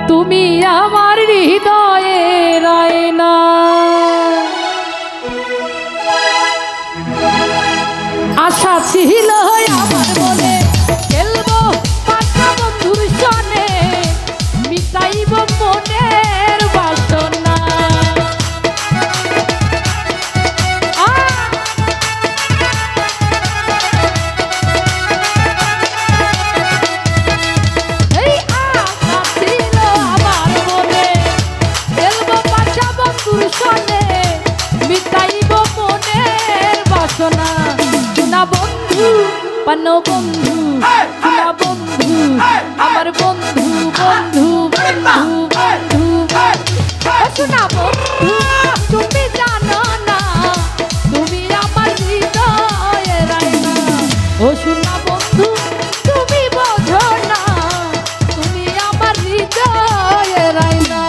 তুমি আমার হৃদয়ের আয়না। আশা ছিল আমার মনে খেলবো পাশা বন্ধুর সনে, মিটাইব মনের বাসনা। এই আশা ছিল আমার মনে খেলবো পাশা বন্ধুর সনে, মিটাইব মনের বাসনা। শোনা বন্ধু পানো বন্ধু, শোনা বন্ধু আমার বন্ধু বন্ধু বন্ধু বন্ধু, শোনা বন্ধু তুমি জানো না তুমি আমার হৃদয়ের আয়না। ও শোনা বন্ধু তুমি বোঝো না তুমি আমার হৃদয়ের আয়না।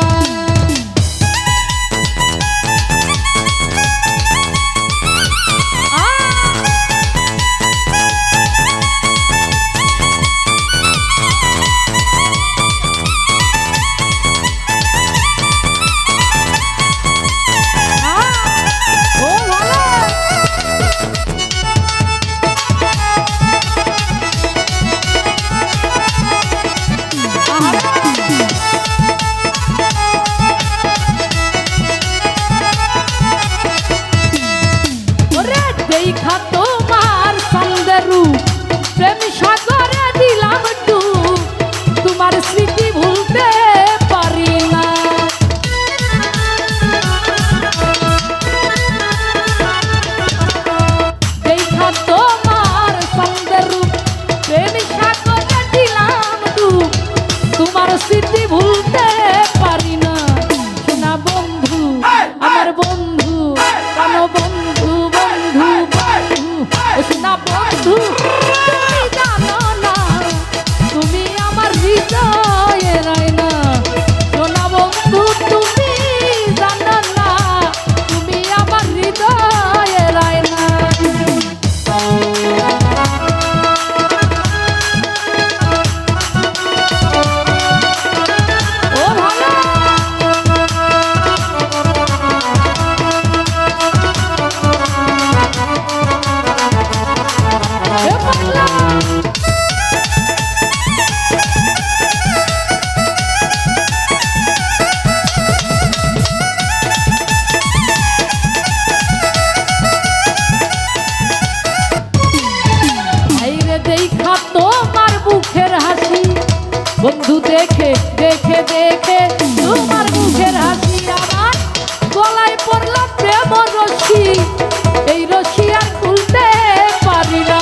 দেখা তোমার সন্দেরু প্রেম সাগরে দিলাম ডুব, তোমার স্মৃতি ভুলতে পারি না। দেখা তোমার সন্দেরু প্রেম সাগরে দিলাম ডুব, তোমার স্মৃতি ভুলতে পারি না। শোনা বন্ধু আমার বন্ধু প্রাণ বন্ধু বন্ধু বন্ধু, শোনা বন্ধু তুমি জানো না তুমি আমার হৃদয়ের আয়না। শোনা বন্ধু তুমি জানো না তুমি আমার হৃদয়ের আয়না। ও ভালো দেখা তোমার মুখের হাসি বন্ধু, দেখে দেখে দেখে তোমার মুখের হাসি আমার গলায় পড়ল প্রেম রশি, এই রশি আর খুলতে পারি না।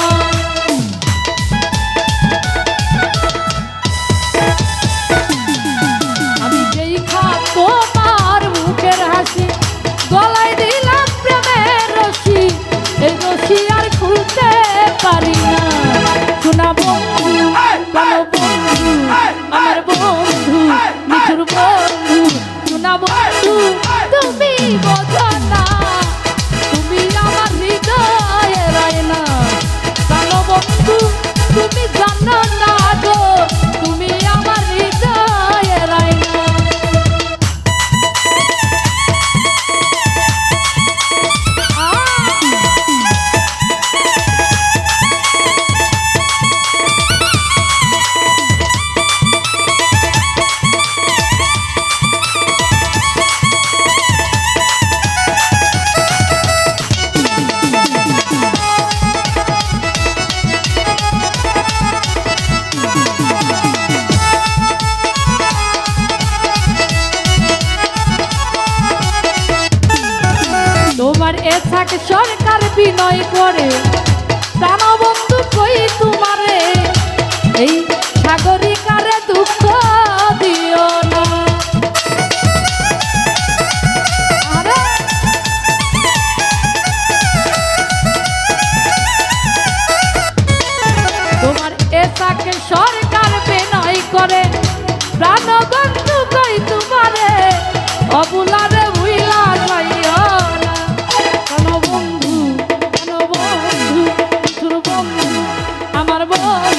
আমি দেখা তোমার মুখের হাসি গলায় দিলাম প্রেমের রশি, এই রশি আর খুলতে পারি না। শোনা বন্ধু ভালো বন্ধু আমার বন্ধু মিঠুর বন্ধু, শোনা বন্ধু তুমি বোঝো না তুমি আমার হৃদয়ের আয়না। ভালো বন্ধু তুমি জানো না গো তুমি আমার হৃদয়ের আয়না। তোমার এসাক সরকার বিনয় করে প্রাণবন্ধু কই তোমারে, এই সাগরিকারে দুঃখ দিও না। তোমার এসাক সরকার বিনয় করে প্রাণবন্ধু কই তোমারে, অবুলারে ভুইলা যাইও না। বন্ধু বন্ধু আমার বন্ধু